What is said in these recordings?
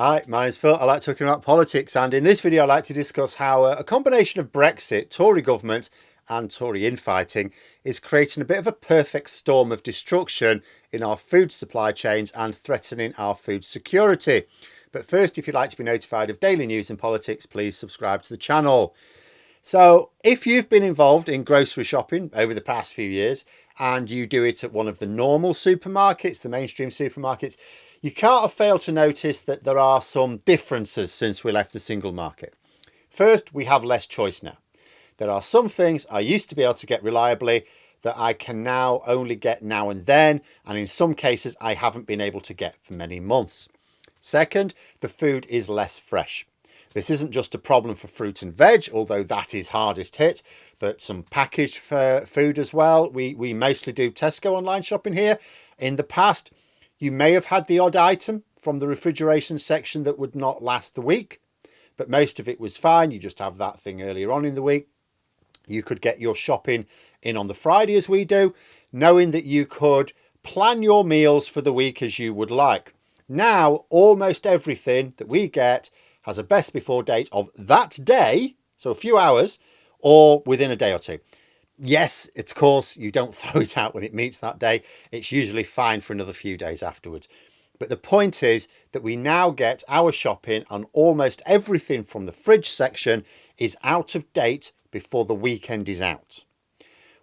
Hi, my name's Phil. I like talking about politics, and in this video I'd like to discuss how a combination of Brexit, Tory government and Tory infighting is creating a bit of a perfect storm of destruction in our food supply chains and threatening our food security. But first, if you'd like to be notified of daily news and politics, please subscribe to the channel. So if you've been involved in grocery shopping over the past few years and you do it at one of the normal supermarkets, the mainstream supermarkets, you can't have failed to notice that there are some differences since we left the single market. First, we have less choice now. There are some things I used to be able to get reliably that I can now only get now and then, and in some cases I haven't been able to get for many months. Second, the food is less fresh. This isn't just a problem for fruit and veg, although that is hardest hit, but some packaged food as well. We mostly do Tesco online shopping here. In the past, you may have had the odd item from the refrigeration section that would not last the week, but most of it was fine. You just have that thing earlier on in the week. You could get your shopping in on the Friday as we do, knowing that you could plan your meals for the week as you would like. Now, almost everything that we get has a best before date of that day, so a few hours, or within a day or two. Yes, of course, you don't throw it out when it meets that day. It's usually fine for another few days afterwards. But the point is that we now get our shopping and almost everything from the fridge section is out of date before the weekend is out.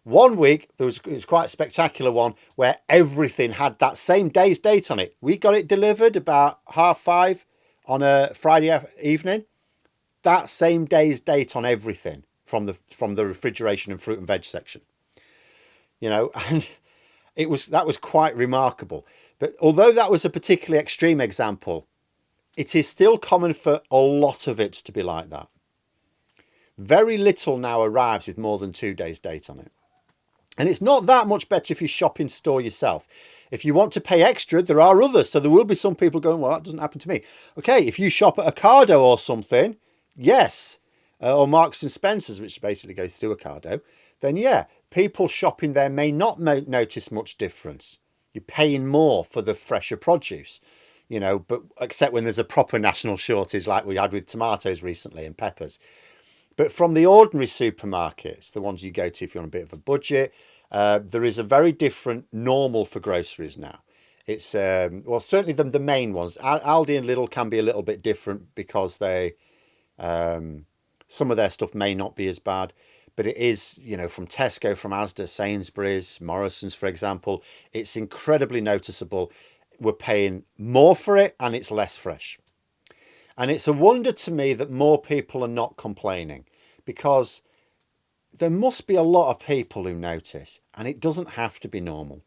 One week, it was quite a spectacular one where everything had that same day's date on it. We got it delivered about 5:30 on a Friday evening. That same day's date on everything from the refrigeration and fruit and veg section. You know, and that was quite remarkable. But although that was a particularly extreme example, it is still common for a lot of it to be like that. Very little now arrives with more than 2 days date on it. And it's not that much better if you shop in store yourself. If you want to pay extra, there are others. So there will be some people going, well, that doesn't happen to me. Okay, if you shop at Ocado or something, yes, or Marks and Spencer's, which basically goes through Ocado, then yeah, people shopping there may not notice much difference. You're paying more for the fresher produce, you know, but except when there's a proper national shortage like we had with tomatoes recently and peppers. But from the ordinary supermarkets, the ones you go to if you're on a bit of a budget, there is a very different normal for groceries now. It's, well, certainly the main ones. Aldi and Lidl can be a little bit different because they, some of their stuff may not be as bad. But it is, you know, from Tesco, from Asda, Sainsbury's, Morrison's, for example, it's incredibly noticeable. We're paying more for it and it's less fresh. And it's a wonder to me that more people are not complaining, because there must be a lot of people who notice, and it doesn't have to be normal.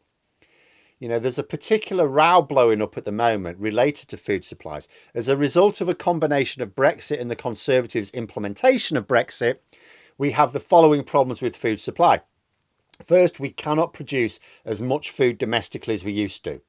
You know, there's a particular row blowing up at the moment related to food supplies. As a result of a combination of Brexit and the Conservatives' implementation of Brexit, we have the following problems with food supply. First, we cannot produce as much food domestically as we used to.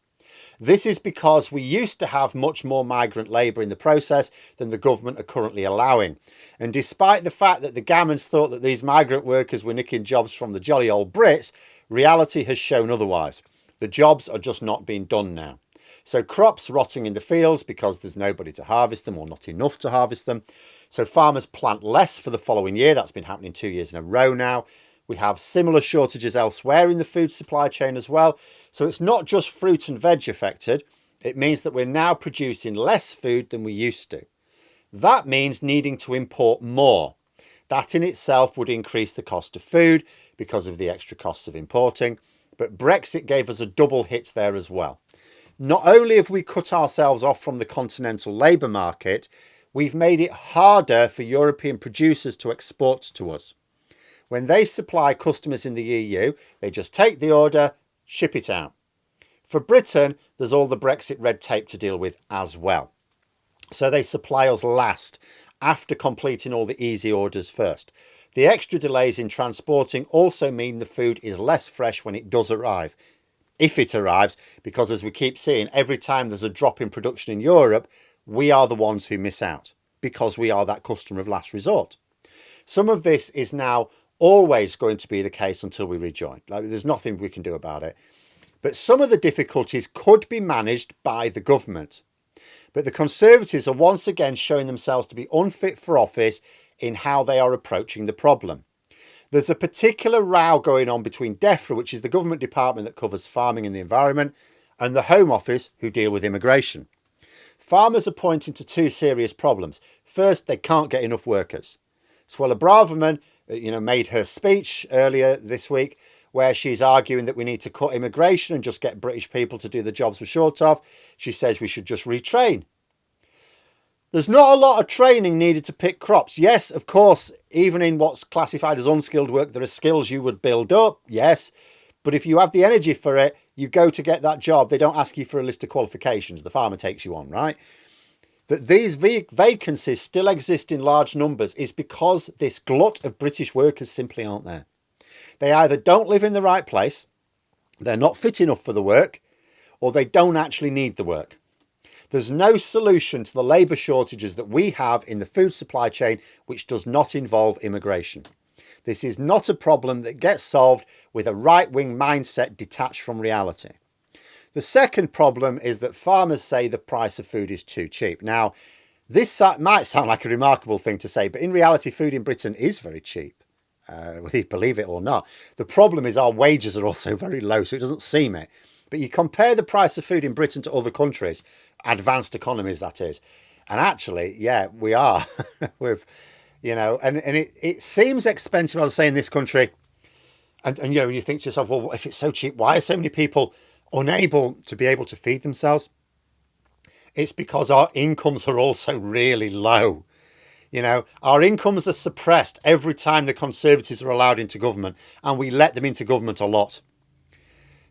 This is because we used to have much more migrant labour in the process than the government are currently allowing. And despite the fact that the gammons thought that these migrant workers were nicking jobs from the jolly old Brits, reality has shown otherwise. The jobs are just not being done now. So crops rotting in the fields because there's nobody to harvest them or not enough to harvest them. So farmers plant less for the following year. That's been happening 2 years in a row now. We have similar shortages elsewhere in the food supply chain as well. So it's not just fruit and veg affected. It means that we're now producing less food than we used to. That means needing to import more. That in itself would increase the cost of food because of the extra costs of importing. But Brexit gave us a double hit there as well. Not only have we cut ourselves off from the continental labour market, we've made it harder for European producers to export to us. When they supply customers in the EU, they just take the order, ship it out. For Britain, there's all the Brexit red tape to deal with as well. So they supply us last, after completing all the easy orders first. The extra delays in transporting also mean the food is less fresh when it does arrive. If it arrives, because as we keep seeing, every time there's a drop in production in Europe, we are the ones who miss out, because we are that customer of last resort. Some of this is now always going to be the case until we rejoin. Like, there's nothing we can do about it. But some of the difficulties could be managed by the government. But the Conservatives are once again showing themselves to be unfit for office in how they are approaching the problem. There's a particular row going on between DEFRA, which is the government department that covers farming and the environment, and the Home Office, who deal with immigration. Farmers are pointing to two serious problems. First, they can't get enough workers. Suella Braverman, made her speech earlier this week where she's arguing that we need to cut immigration and just get British people to do the jobs we're short of. She says we should just retrain. There's not a lot of training needed to pick crops. Yes, of course, even in what's classified as unskilled work, there are skills you would build up, yes. But if you have the energy for it, you go to get that job. They don't ask you for a list of qualifications. The farmer takes you on, right? That these vacancies still exist in large numbers is because this glut of British workers simply aren't there. They either don't live in the right place, they're not fit enough for the work, or they don't actually need the work. There's no solution to the labour shortages that we have in the food supply chain which does not involve immigration. This is not a problem that gets solved with a right-wing mindset detached from reality. The second problem is that farmers say the price of food is too cheap. Now, this might sound like a remarkable thing to say, but in reality, food in Britain is very cheap, whether you believe it or not. The problem is our wages are also very low, so it doesn't seem it. But you compare the price of food in Britain to other countries, advanced economies that is, and actually, yeah, we are. It seems expensive, as I say, in this country. And you think to yourself, well, if it's so cheap, why are so many people unable to be able to feed themselves? It's because our incomes are also really low. Our incomes are suppressed every time the Conservatives are allowed into government, and we let them into government a lot.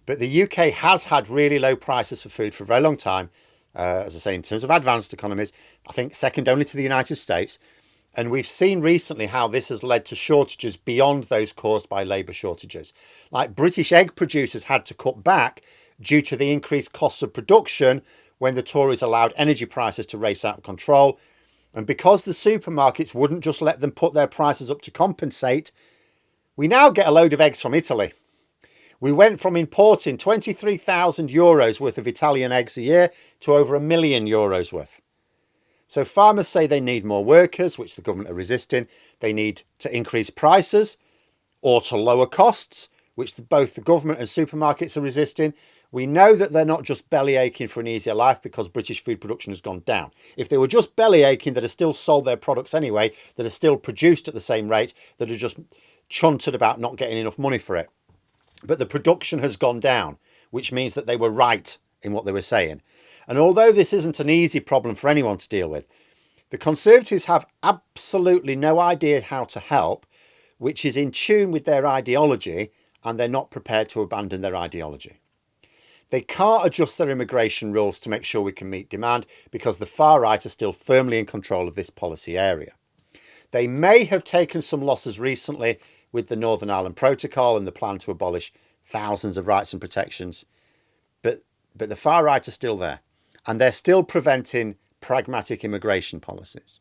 But the UK has had really low prices for food for a very long time. As I say, in terms of advanced economies, I think second only to the United States. And we've seen recently how this has led to shortages beyond those caused by labour shortages. Like British egg producers had to cut back due to the increased costs of production when the Tories allowed energy prices to race out of control. And because the supermarkets wouldn't just let them put their prices up to compensate, we now get a load of eggs from Italy. We went from importing €23,000 worth of Italian eggs a year to over €1 million worth. So farmers say they need more workers, which the government are resisting. They need to increase prices or to lower costs, which both the government and supermarkets are resisting. We know that they're not just belly aching for an easier life because British food production has gone down. If they were just belly aching, that have still sold their products anyway, that are still produced at the same rate, that are just chunted about not getting enough money for it. But the production has gone down, which means that they were right in what they were saying. And although this isn't an easy problem for anyone to deal with, the Conservatives have absolutely no idea how to help, which is in tune with their ideology, and they're not prepared to abandon their ideology. They can't adjust their immigration rules to make sure we can meet demand because the far right are still firmly in control of this policy area. They may have taken some losses recently with the Northern Ireland Protocol and the plan to abolish thousands of rights and protections, but the far right are still there, and they're still preventing pragmatic immigration policies.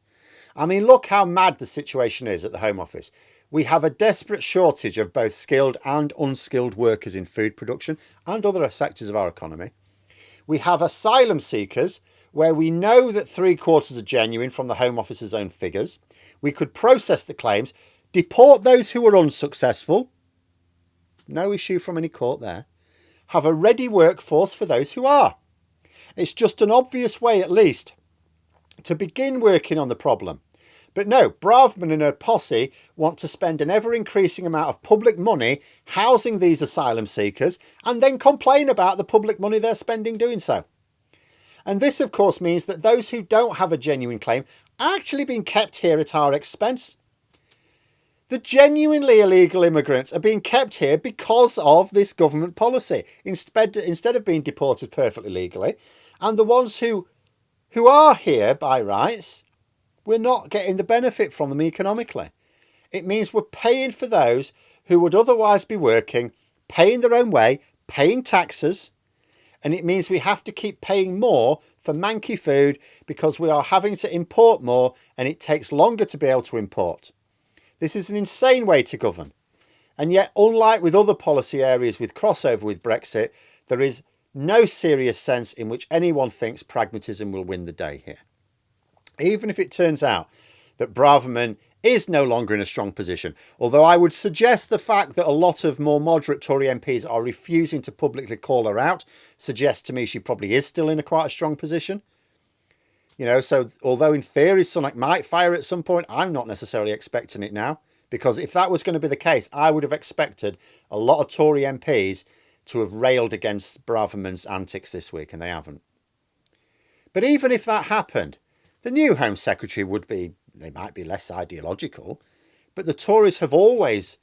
I mean, look how mad the situation is at the Home Office. We have a desperate shortage of both skilled and unskilled workers in food production and other sectors of our economy. We have asylum seekers where we know that 3/4 are genuine from the Home Office's own figures. We could process the claims, deport those who are unsuccessful. No issue from any court there. Have a ready workforce for those who are. It's just an obvious way, at least, to begin working on the problem. But no, Braverman and her posse want to spend an ever-increasing amount of public money housing these asylum seekers and then complain about the public money they're spending doing so. And this, of course, means that those who don't have a genuine claim are actually being kept here at our expense. The genuinely illegal immigrants are being kept here because of this government policy, instead of being deported perfectly legally. And the ones who are here by rights, we're not getting the benefit from them economically. It means we're paying for those who would otherwise be working, paying their own way, paying taxes. And it means we have to keep paying more for manky food because we are having to import more and it takes longer to be able to import. This is an insane way to govern. And yet, unlike with other policy areas with crossover with Brexit, there is no serious sense in which anyone thinks pragmatism will win the day here. Even if it turns out that Braverman is no longer in a strong position, although I would suggest the fact that a lot of more moderate Tory MPs are refusing to publicly call her out suggests to me she probably is still in a quite a strong position. You know, so although in theory Sunak might fire at some point, I'm not necessarily expecting it now, because if that was going to be the case, I would have expected a lot of Tory MPs to have railed against Braverman's antics this week, and they haven't. But even if that happened, the new Home Secretary they might be less ideological, but the Tories have always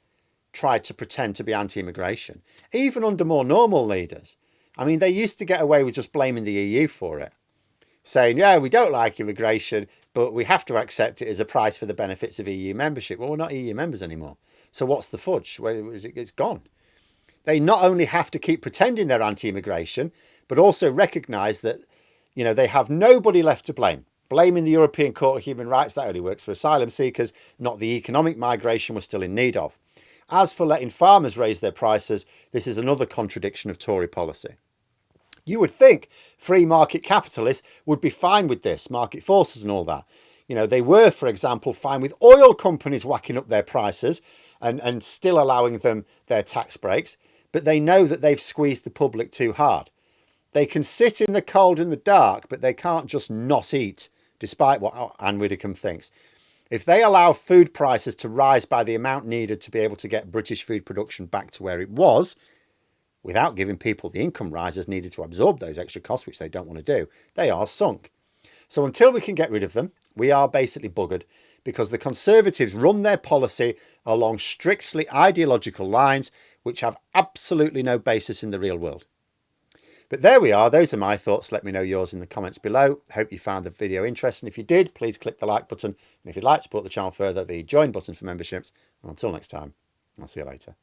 tried to pretend to be anti-immigration, even under more normal leaders. I mean, they used to get away with just blaming the EU for it, saying, yeah, we don't like immigration, but we have to accept it as a price for the benefits of EU membership. Well, we're not EU members anymore. So what's the fudge? It's gone. They not only have to keep pretending they're anti-immigration, but also recognise that, you know, they have nobody left to blame. Blaming the European Court of Human Rights, that only works for asylum seekers, not the economic migration we're still in need of. As for letting farmers raise their prices, this is another contradiction of Tory policy. You would think free market capitalists would be fine with this, market forces and all that. You know, they were, for example, fine with oil companies whacking up their prices and still allowing them their tax breaks, but they know that they've squeezed the public too hard. They can sit in the cold and the dark, but they can't just not eat, despite what Anne Widdecombe thinks. If they allow food prices to rise by the amount needed to be able to get British food production back to where it was, without giving people the income rises needed to absorb those extra costs, which they don't want to do, they are sunk. So until we can get rid of them, we are basically buggered, because the Conservatives run their policy along strictly ideological lines, which have absolutely no basis in the real world. But there we are. Those are my thoughts. Let me know yours in the comments below. Hope you found the video interesting. If you did, please click the like button. And if you'd like to support the channel further, the join button for memberships. And until next time, I'll see you later.